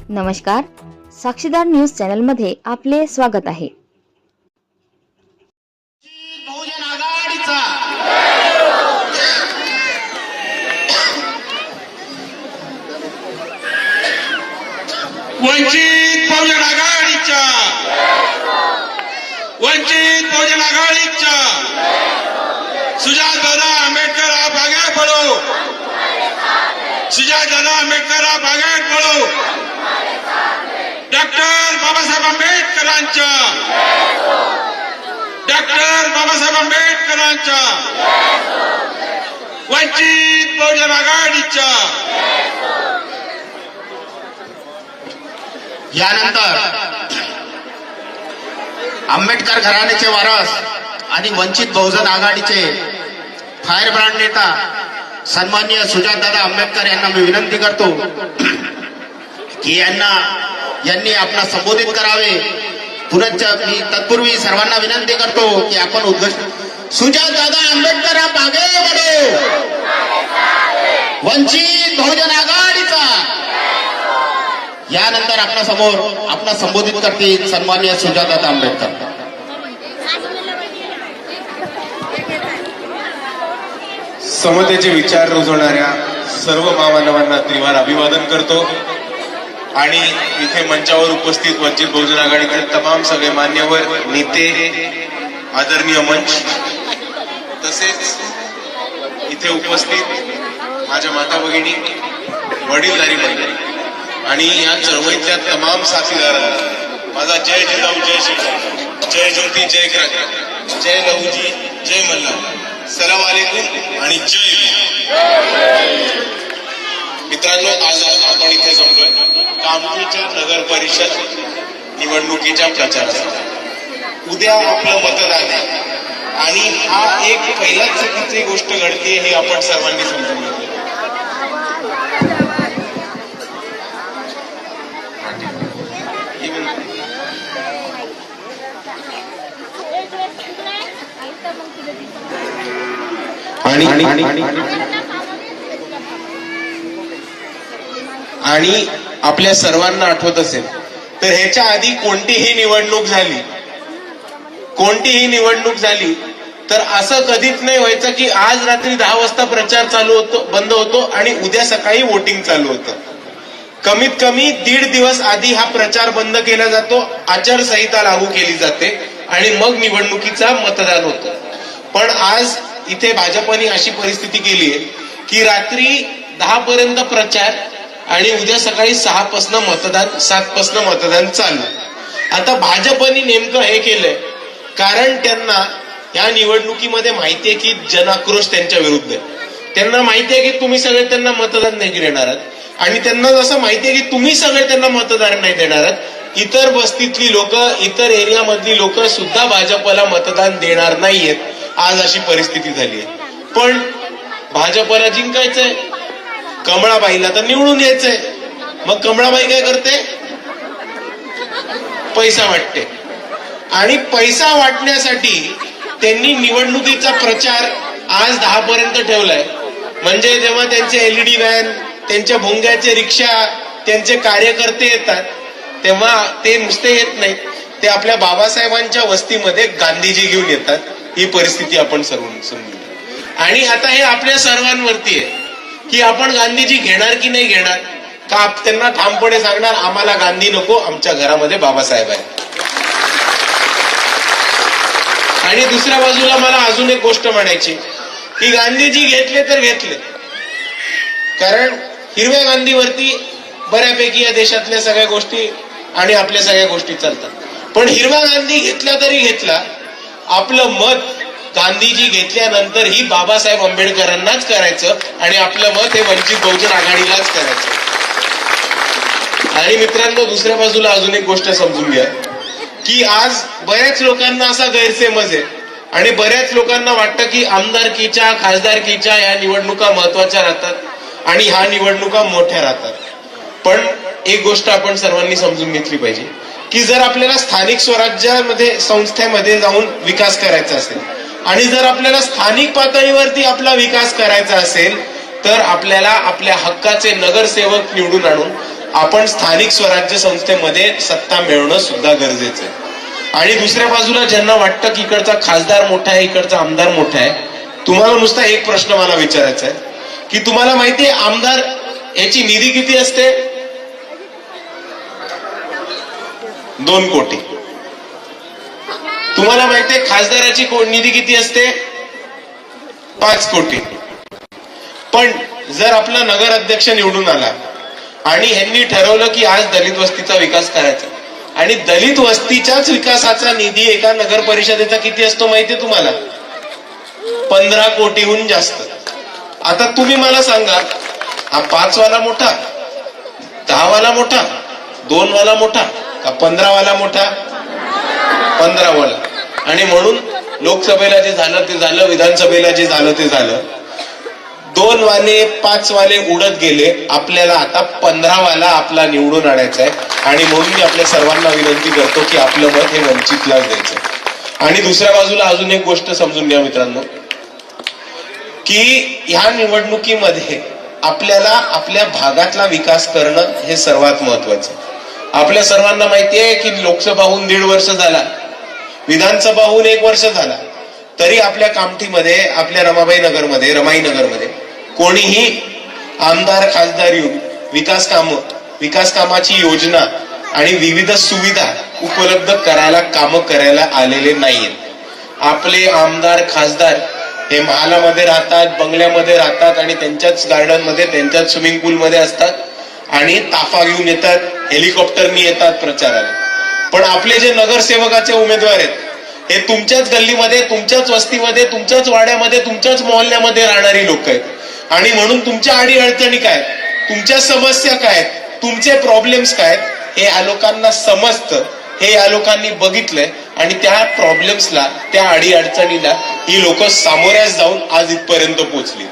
नमस्कार, साक्षीदार news channel मध्ये आपले स्वागत आहे। बहुजन आघाडीचा वंचित बहुजन आघाडीचा वंचित बहुजन आघाडीचा सुजात दादा आंबेडकर आप आगे बढ़ो, सुजात दादा आंबेडकर आप आगे बढ़ो। डॉक्टर बाबासाहेब आंबेडकरांच्या डॉक्टर बाबासाहेब आंबेडकरांच्या वंचित बहुजन आघाडीच्या यानंतर आंबेडकर घराण्याचे वारस आणि वंचित बहुजन आघाडीचे फायर ब्रँड नेता सन्माननीय सुजातदादा आंबेडकर यांना मी विनंती करतो की यांनी आपला संबोधित करावे। पुनश्च मी तत्पूर्वी सर्वांना विनंती करतो की आपण उद्घोष सुजातदादा आंबेडकर आप आगे बढ़ो, वंचित बहुजन आघाडीचा। यानंतर आपला संबोधित करतील सन्माननीय सुजातदादा आंबेडकर। समतेचे विचार रुजवणाऱ्या सर्व मानवांना त्रिवार अभिवादन करतो आणि इथे मंचावर उपस्थित वंचित बहुजन आघाडीचे तमाम सगळे मान्यवर नेते, आदरणीय मंच, तसेच इथे उपस्थित माझ्या माता भगिनी, वडीलधारी मंडळी आणि या चळवळीतल्या तमाम साथीदारांना माझा जय जिजाऊ, जय शिवराय, जय ज्योती, जय क्रांती, जय लहूजी, जय मल्हार, सलाम अलैकुम आणि जय भीम। मित्रांनो, आज आपण इथे जमलोय कामठीच्या नगर परिषद निवडणुकीच्या प्रचारासाठी। उद्या आपलं मतदान आहे आणि हा एक पहिल्याच चुकीची गोष्ट घडते हे आपण सर्वांनी समजून घेतलं। आणि आपल्या सर्वांना आठवत असेल तर ह्याच्या आधी कोणतीही निवडणूक झाली तर असं कधीच नाही व्हायचं की आज रात्री 10 वाजता प्रचार चालू होतो, बंद होतो आणि उद्या सकाळी वोटिंग चालू होतं। कमीत कमी 1.5 दिवस आधी हा प्रचार बंद केला जातो, आचारसंहिता लागू केली जाते आणि मग निवडणुकीचा मतदान होतं। पण आज इथे भाजपने अशी परिस्थिती केली आहे की रात्री 10 पर्यंत प्रचार आणि उद्या सकाळी 6 पासून मतदान, 7 पासून मतदान चालू। आता भाजपने नेमकं हे केलंय कारण त्यांना या निवडणुकीमध्ये माहितीये की जनाक्रोश त्यांच्या विरुद्ध आहे। त्यांना माहितीये की तुम्ही सगळे त्यांना मतदान नाही देणार आहात आणि त्यांना जसं माहितीये की तुम्ही सगळे त्यांना मतदान नाही देणार आहात, इतर बस्तीतली लोक, इतर एरिया मधली लोक सुद्धा भाजपला मतदान देणार नाहीयेत। आज अशी परिस्थिती झाली आहे। पण भाजपला जिंकायचंय, कमळाबाईला तर निवडून यायचंय। मग कमळाबाई काय करते? पैसा वाटते आणि पैसा वाटण्यासाठी त्यांनी निवडणुकीचा प्रचार आज 10 पर्यंत ठेवलाय। म्हणजे जेव्हा त्यांचे LED व्हॅन, त्यांच्या भोंग्याचे रिक्षा, त्यांचे कार्यकर्ते येतात तेव्हा ते नुसते येत नाहीत, ते आपल्या बाबासाहेबांच्या वस्तीमध्ये गांधीजी घेऊन येतात। ही परिस्थिती आपण सर्व समजू आणि आता हे आपल्या सर्वांवरती आहे की आपण गांधीजी घेणार की नाही घेणार, का त्यांना ठामपणे सांगणार आम्हाला गांधी नको, आमच्या घरामध्ये बाबासाहेब आहे। आणि दुसऱ्या बाजूला मला अजून एक गोष्ट म्हणायची की गांधीजी घेतले तर घेतले, कारण हिरव्या गांधीवरती बऱ्यापैकी या देशातल्या सगळ्या गोष्टी आणि आपल्या सगळ्या गोष्टी चालतात। पण हिरवा गांधी घेतला तरी घेतला, आपलं मत गांधीजी घेतल्यानंतर ही बाबासाहेब आंबेडकरांनाच करायचं आणि आपलं मत हे वंचित बहुजन आघाडीलाच करायचं। आणि मित्रांनो, दुसऱ्या बाजूला अजून एक गोष्ट समजून घ्या की आज बऱ्याच लोकांना असा गैरसमज आहे आणि बऱ्याच लोकांना वाटतं की आमदारकीच्या, खासदारकीच्या या निवडणुका महत्वाच्या राहतात आणि ह्या निवडणुका मोठ्या राहतात। पण एक गोष्ट आपण सर्वांनी समजून घेतली पाहिजे की जर आपल्याला स्थानिक स्वराज्यामध्ये, संस्थेमध्ये जाऊन विकास करायचा असेल आणि जर आपल्याला स्थानिक पातळीवरती आपला विकास करायचा असेल तर आपल्याला आपल्या हक्काचे नगरसेवक निवडून आणून आपण स्थानिक स्वराज्य संस्थेमध्ये सत्ता मिळवणं सुद्धा गरजेचं आहे. आणि दुसऱ्या बाजूला ज्यांना वाटतं की इकडचा खासदार मोठा आहे, इकडचा आमदार मोठा आहे, तुम्हाला नुसता एक प्रश्न मला विचारायचा आहे की तुम्हाला माहितीये आमदार याची निधी किती असते? 2 कोटी. तुम्हाला माहितीये खासदाराची निधी किती असते? 5 कोटी. पण जर आपला नगर अध्यक्ष निवडून आला आणि ह्यांनी ठरवलं की आज दलित वस्तीचा विकास करायचा, आणि दलित वस्तीच्याच विकासाचा निधी एका नगर परिषदेचा किती असतो माहितीये तुम्हाला? 15 कोटीहून जास्त. आता तुम्ही मला सांगा, हा 5 वाला मोठा, 10 वाला मोठा, 2 वाला मोठा का 15 वाला मोठा? 15 वाला. आणि म्हणून लोकसभेला जे झालं ते झालं, विधानसभेला जे झालं ते झालं. 2 वाले 5 वाले उडत गेले. आपल्याला आता 15 वाला आपला निवडून आणायचा आहे. आणि म्हणून मी आपल्या सर्वांना विनंती करतो की आपलं मत हे वंचितलाच द्यायचं. आणि दुसऱ्या बाजूला अजून एक गोष्ट समजून घ्या मित्रांनो, की ह्या निवडणुकीमध्ये आपल्याला आपल्या भागातला विकास करणं हे सर्वात महत्वाचं. आपल्या सर्वांना माहिती आहे की लोकसभा होऊन 1.5 वर्ष झाला, विधानसभा होऊन 1 वर्ष झाला, तरी आपल्या कामठीमध्ये, आपल्या रमाई नगरमध्ये कोणीही आमदार खासदार येऊन विकास कामाची योजना आणि विविध सुविधा उपलब्ध करायला आलेले नाहीयेत. आपले आमदार खासदार हे महालामध्ये राहतात, बंगल्यामध्ये राहतात आणि त्यांच्याच गार्डनमध्ये, त्यांच्याच स्विमिंग पूलमध्ये असतात आणि ताफा घेऊन येतात, हेलिकॉप्टरनी येतात प्रचाराला. पण आपले जे नगरसेवकाचे उमेदवार आहेत हे तुमच्याच गल्लीमध्ये, तुमच्याच वस्तीमध्ये, तुमच्याच वाड्यामध्ये, तुमच्याच मोहल्ल्यामध्ये राहणारी लोक आहेत. आणि म्हणून तुमच्या अडीअडचणी काय, तुमच्या समस्या काय, तुमचे प्रॉब्लेम्स काय हे या लोकांना समजतं, हे या लोकांनी बघितलंय. आणि त्या प्रॉब्लेम्सला, त्या अडीअडचणीला ही लोक सामोऱ्याच जाऊन आज इथपर्यंत पोहोचली.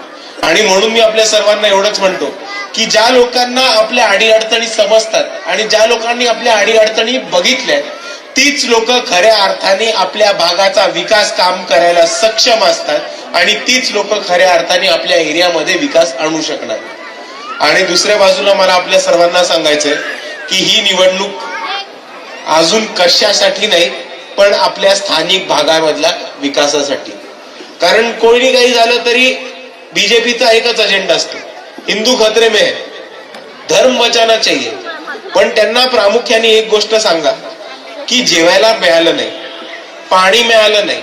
आणि म्हणून मी आपल्या सर्वांना एवढंच म्हणतो की ज्या लोकांना आपल्या अडीअडचणी समजतात आणि ज्या लोकांनी आपल्या अडीअडचणी बघितल्या, तीच लोक खऱ्या अर्थाने आपल्या भागाचा विकास काम करायला सक्षम असतात आणि तीच लोक खऱ्या अर्थाने आपल्या एरियामध्ये विकास आणू शकणार. आणि दुसऱ्या बाजूला मला आपल्या सर्वांना सांगायचंय की ही निवडणूक अजून कशासाठी नाही, पण आपल्या स्थानिक भागामधल्या विकासासाठी. कारण कोणी काही झालं तरी बीजेपीचा एकच अजेंडा असतो, हिंदू खतरे में है, धर्म बचाना चाहिए. पण त्यांना प्रामुख्याने एक गोष्ट सांगा की जेवायला मिळालं नाही, पाणी मिळालं नाही,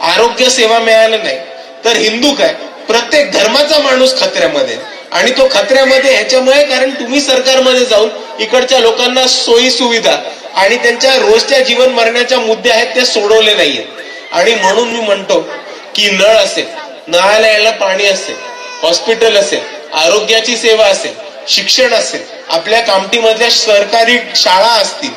आरोग्य सेवा मिळालं नाही, तर हिंदू काय, प्रत्येक धर्माचा माणूस खतऱ्यामध्ये. आणि तो खतऱ्यामध्ये ह्याच्यामुळे कारण तुम्ही सरकारमध्ये जाऊन इकडच्या लोकांना सोयी सुविधा आणि त्यांच्या रोजच्या जीवन मरण्याच्या मुद्दे आहेत ते सोडवले नाहीये. आणि म्हणून मी म्हणतो की नळ असेल, नळाला पाणी असेल, हॉस्पिटल असेल, आरोग्याची सेवा असेल, शिक्षण असेल, आपल्या कामठीमधल्या सरकारी शाळा असतील,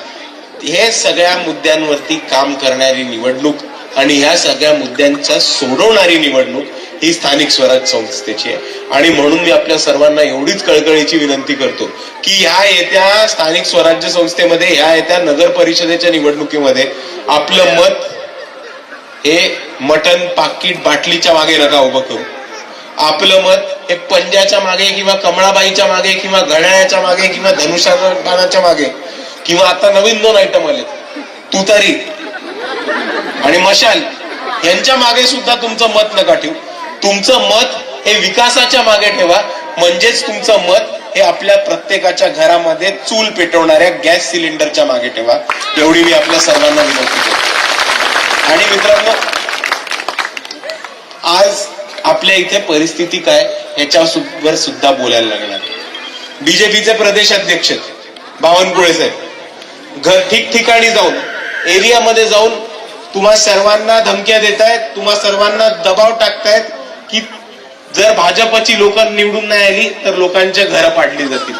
हे सगळ्या मुद्द्यांवरती काम करणारी निवडणूक आणि ह्या सगळ्या मुद्द्यांचा सोडवणारी निवडणूक ही स्थानिक स्वराज्य संस्थेची आहे. आणि म्हणून मी आपल्या सर्वांना एवढीच कळकळीची विनंती करतो की ह्या येत्या स्थानिक स्वराज्य संस्थेमध्ये, ह्या येत्या नगर परिषदेच्या निवडणुकीमध्ये आपलं मत हे मटन पाकिट बाटलीच्या मागे नका उभं करू. आपलं मत हे पंजाच्या मागे किंवा कमळाबाईच्या मागे किंवा घड्याळाच्या मागे किंवा धनुष्यबाणाच्या मागे किंवा आता नवीन 2 आयटम आले, तुतारी आणि मशाल, यांच्या मागे सुद्धा तुमचं मत नका ठेवू. तुमचं मत हे विकासाच्या मागे ठेवा. म्हणजेच तुमचं मत हे आपल्या प्रत्येकाच्या घरामध्ये चूल पेटवणाऱ्या गॅस सिलेंडरच्या मागे ठेवा. एवढी मी आपल्या सर्वांना विनंती करतो. आणि मित्रांनो, आज आपल्या इथे परिस्थिती काय ह्याच्यावर सुद्धा बोलायला लागणार. बीजेपीचे प्रदेश अध्यक्ष बावनकुळे साहेब ठिकठिकाणी जाऊन, एरियामध्ये जाऊन तुम्हा सर्वांना धमक्या देत आहेत, तुम्हा सर्वांना दबाव टाकतायत की जर भाजपची लोक निवडून नाही आली तर लोकांचे घर पाडली जातील,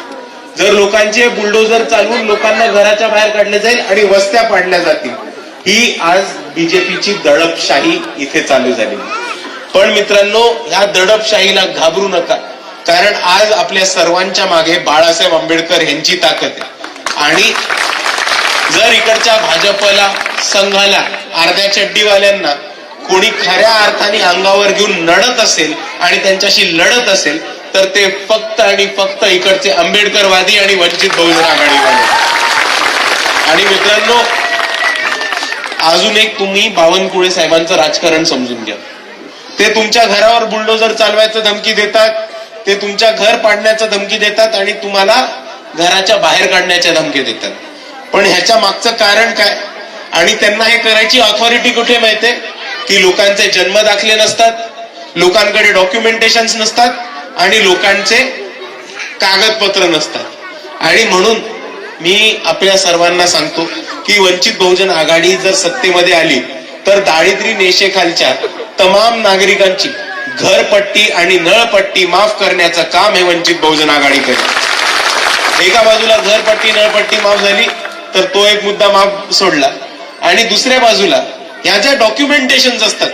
जर लोकांचे बुलडोजर चालवून लोकांना घराच्या बाहेर काढले जाईल आणि वस्त्या पाडल्या जातील. ही आज बीजेपीची दडपशाही इथे चालू झाली. पण मित्रांनो, ह्या दडपशाहीला घाबरू नका, कारण आज आपल्या सर्वांच्या मागे बाळासाहेब आंबेडकर यांची ताकद आहे. आणि जर इकडच्या भाजपला, संघाला, अर्ध्या चड्डीवाल्यांना कोणी खऱ्या अर्थाने अंगावर घेऊन लढत असेल आणि त्यांच्याशी लढत असेल तर ते फक्त आणि फक्त इकडचे आंबेडकरवादी आणि वंचित बहुजन आघाडीवाले. आणि मित्रांनो, अजून एक तुम्ही बावनकुळे साहेबांचं राजकारण समजून घ्या. ते तुमच्या घरावर बुलडोजर चालवायचं धमकी देतात, ते तुमच्या घर पाडण्याचं धमकी देतात आणि तुम्हाला घराच्या बाहेर काढण्याच्या धमकी देतात. पण ह्याच्या मागचं कारण काय? आणि त्यांना हे करायची ऑथॉरिटी कुठे मिळते? की लोकांचे जन्म दाखले नसतात, लोकांकडे डॉक्युमेंटेशन्स नसतात आणि लोकांचे कागदपत्र नसतात. आणि म्हणून मी आपल्या सर्वांना सांगतो की वंचित बहुजन आघाडी जर सत्तेमध्ये आली तर दारिद्र्य रेषेखालच्या तमाम नागरिकांची घरपट्टी आणि नळपट्टी माफ करण्याचं काम हे वंचित बहुजन आघाडी करेल. एका बाजूला घरपट्टी नळपट्टी माफ झाली तर तो एक मुद्दा माफ सोडला, आणि दुसऱ्या बाजूला ह्या ज्या डॉक्युमेंटेशन्स असतात,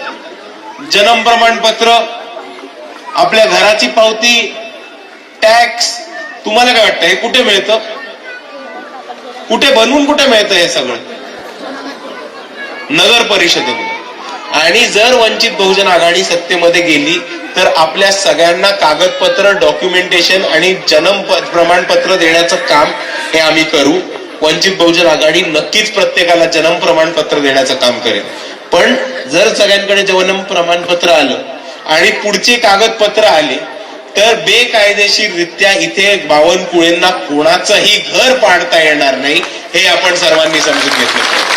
जन्म प्रमाणपत्र, आपल्या घराची पावती, टॅक्स, तुम्हाला काय वाटतं हे कुठे मिळतं? कुठे बनवून कुठे मिळतं हे सगळं? नगर परिषदेमध्ये. आणि जर वंचित बहुजन आघाडी सत्तेमध्ये गेली तर आपल्या सगळ्यांना कागदपत्र, डॉक्युमेंटेशन आणि जन्म प्रमाणपत्र देण्याचं काम हे आम्ही करू. वंचित बहुजन आघाडी नक्कीच प्रत्येकाला जन्म प्रमाणपत्र देण्याचं काम करेल. पण जर सगळ्यांकडे जन्म प्रमाणपत्र आलं आणि पुढचे कागदपत्र आले तर बेकायदेशीररित्या इथे बावनकुळेंना कोणाचंही घर पाडता येणार नाही, हे आपण सर्वांनी समजून घेतलं पाहिजे.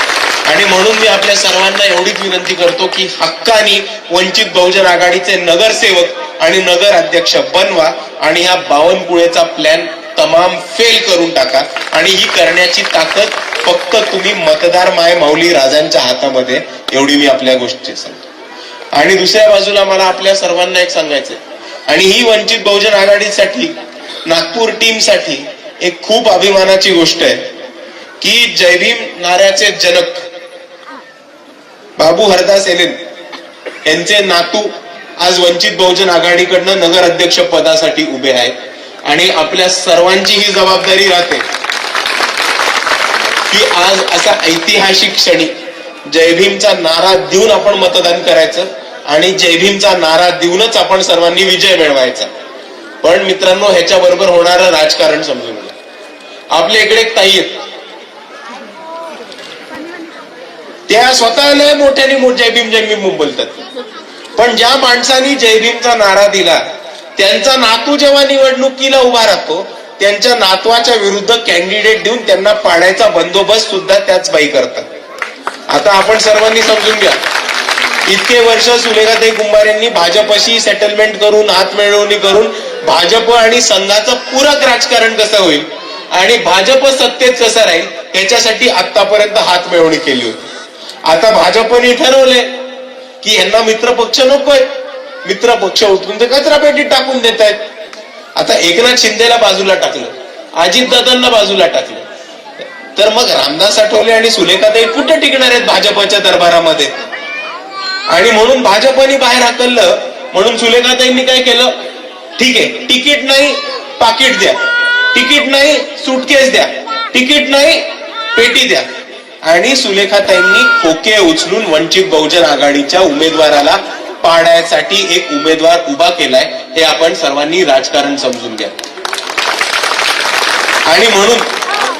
आणि म्हणून मी आपल्या सर्वांना एवढीच विनंती करतो की हक्कानी वंचित बहुजन आघाडीचे नगरसेवक आणि नगर अध्यक्ष बनवा आणि ह्या बावनकुळेचा प्लॅन तमाम फेल करून टाका. आणि ही करण्याची ताकद फक्त तुम्ही मतदार माय माऊली राजांच्या हातामध्ये, एवढी मी आपल्या गोष्टी सांगतो. आणि दुसऱ्या बाजूला मला आपल्या सर्वांना एक सांगायचंय, आणि ही वंचित बहुजन आघाडीसाठी, नागपूर टीमसाठी एक खूप अभिमानाची गोष्ट आहे की जय भीम नाऱ्याचे जनक बाबू हरदास एलेन यांचे नातू आज वंचित बहुजन आघाडीकडनं नगर अध्यक्ष पदासाठी उभे आहेत. आणि आपल्या सर्वांची ही जबाबदारी राहते की आज असा ऐतिहासिक क्षणी जय भीमचा नारा देऊन आपण मतदान करायचं आणि जय भीमचा नारा देऊनच आपण सर्वांनी विजय मिळवायचा. पण मित्रांनो, ह्याच्या बरोबर होणारं राजकारण समजून घ्या. आपल्या इकडे एक ताई आहेत, त्या स्वतःला मोठ्याने जय भीम बोलतात. पण ज्या माणसांनी जय भीमचा नारा दिला त्यांचा नातू जेव्हा निवडणुकीला उभा राहतो, त्यांच्या नातवाच्या विरुद्ध कॅन्डिडेट देऊन त्यांना पाडायचा बंदोबस्त सुद्धा त्याच बाई करतात. आता आपण सर्वांनी समजून घ्या, इतके वर्ष सुलेखाताई कुंभार यांनी भाजपशी सेटलमेंट करून, हातमिळवणी करून भाजप आणि संघाचं पूरक राजकारण कसं होईल आणि भाजप सत्तेत कसं राहील याच्यासाठी आतापर्यंत हातमिळवणी केली होती. आता भाजपने ठरवले की यांना मित्रपक्ष नकोय, मित्रपक्ष उठून ते कचरा पेटीत टाकून देत आहेत. आता एकनाथ शिंदेला बाजूला टाकलं, अजितदादांना बाजूला टाकलं, तर मग रामदास आठवले आणि सुलेखाताई कुठे टिकणार आहेत भाजपच्या दरबारामध्ये? आणि म्हणून भाजपने बाहेर हाकललं. म्हणून सुलेखाताईंनी काय केलं? ठीक आहे, तिकीट नाही पाकिट द्या, तिकीट नाही सुटकेस द्या, तिकीट नाही पेटी द्या. आणि सुलेखाताईंनी खोके उचलून वंचित बहुजन आघाडीच्या उमेदवाराला पाडायसाठी एक उमेदवार उभा केलाय. हे आपण सर्वांनी राजकारण समजून घ्या. आणि म्हणून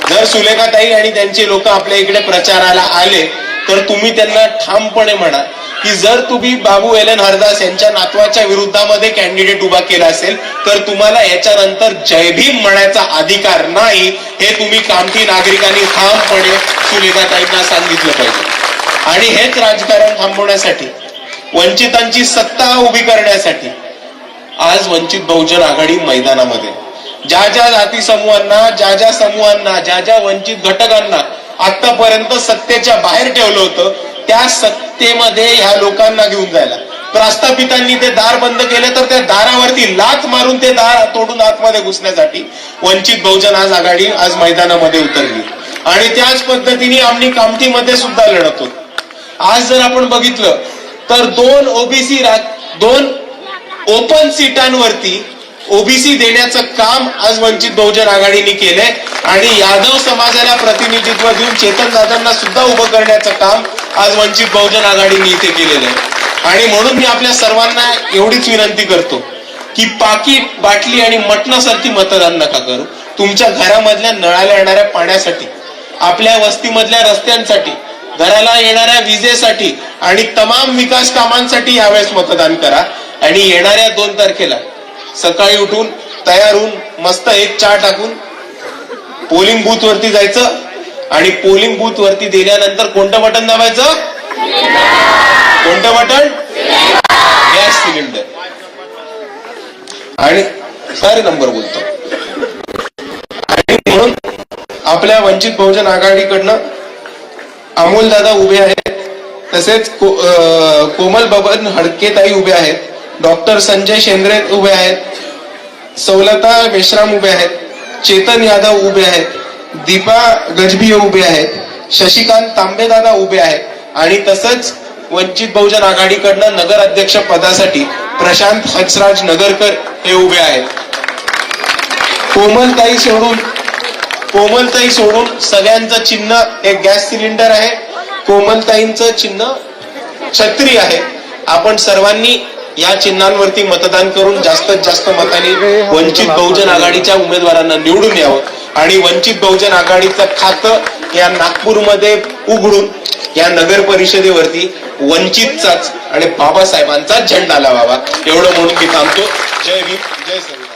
जर सुलेखाताई आणि त्यांचे लोक आपल्या इकडे प्रचाराला आले तर तुम्ही त्यांना ठामपणे म्हणा की जर तुम्ही बाबू एलन हरदास यांच्या नातवाच्या विरुद्धामध्ये कॅन्डिडेट उभा केला असेल तर तुम्हाला याच्यानंतर जय भीम म्हणायचा अधिकार नाही, हे तुम्ही कामठी नागरिकांनी ठामपणे सुलेखाताईंना सांगितलं पाहिजे. आणि हेच राजकारण थांबवण्यासाठी, वंचितांची सत्ता उभी करण्यासाठी आज वंचित बहुजन आघाडी मैदानामध्ये, ज्या ज्या जाती समूहांना, ज्या ज्या वंचित घटकांना आतापर्यंत सत्तेच्या बाहेर ठेवलं होतं त्या सत्तेमध्ये ह्या लोकांना घेऊन जायला. प्रस्थापितांनी ते दार बंद केले तर त्या दारावरती लाथ मारून ते दार तोडून आतमध्ये घुसण्यासाठी वंचित बहुजन आज आघाडी आज मैदानामध्ये उतरली. आणि त्याच पद्धतीने आम्ही कामठीमध्ये सुद्धा लढत होतो. आज जर आपण बघितलं तर दोन ओपन सीटांवरती ओबीसी देण्याचं काम आज वंचित बहुजन आघाडीने केलंय. आणि यादव समाजाला प्रतिनिधित्व देऊन चेतन दादांना सुद्धा उभं करण्याचं काम आज वंचित बहुजन आघाडीने इथे केलेलं आहे. आणि म्हणून मी आपल्या सर्वांना एवढीच विनंती करतो की पाकिट बाटली आणि मटणासारखी मतदान नका करू. तुमच्या घरामधल्या नळाला येणाऱ्या पाण्यासाठी, आपल्या वस्तीमधल्या रस्त्यांसाठी, घराला येणाऱ्या विजेसाठी आणि तमाम विकास कामांसाठी यावेळेस मतदान करा. आणि येणाऱ्या 2 तारखेला सकाळी उठून तयार होऊन मस्त एक चहा टाकून पोलिंग बूथ वरती जायचं आणि पोलिंग बूथ वरती दिल्यानंतर कोणतं बटन दाबायचं? कोणतं बटन? Gas cylinder. आणि सारे नंबर बोलतो. आणि म्हणून आपल्या वंचित बहुजन आघाडीकडनं अमोल दादा उभे आहेत, तसेच कोमल बबन हडकेताई उभे आहेत, डॉक्टर संजय शेंद्रे उभे आहेत, सौलता मेश्राम उभे आहेत, चेतन यादव उभे आहेत, दीपा गजभिये उभे आहेत, शशिकांत तांबेदादा उभे आहेत आणि तसंच वंचित बहुजन आघाडीकडनं नगर अध्यक्ष पदासाठी प्रशांत हंसराज नगरकर हे उभे आहेत. कोमलताई सोडून सगळ्यांचं चिन्ह एक गॅस सिलेंडर आहे. कोमलताईंचं चिन्ह छत्री आहे. आपण सर्वांनी या चिन्हांवरती मतदान करून जास्तीत जास्त मतांनी वंचित बहुजन आघाडीच्या उमेदवारांना निवडून यावं आणि वंचित बहुजन आघाडीचं खातं या नागपूरमध्ये उघडून या नगर परिषदेवरती वंचितचाच आणि बाबासाहेबांचाच झेंडा लावावा, एवढं म्हणून मी थांबतो. जय भीम, जय संविधान.